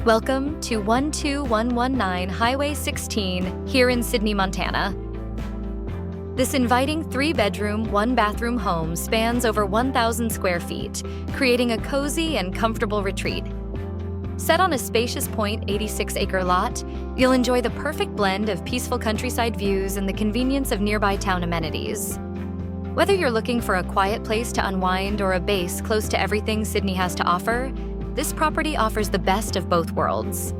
Welcome to 12119 Highway 16 here in Sidney, Montana. This inviting 3-bedroom, 1-bathroom home spans over 1,000 square feet, creating a cozy and comfortable retreat. Set on a spacious 0.86-acre lot, you'll enjoy the perfect blend of peaceful countryside views and the convenience of nearby town amenities. Whether you're looking for a quiet place to unwind or a base close to everything Sidney has to offer, this property offers the best of both worlds.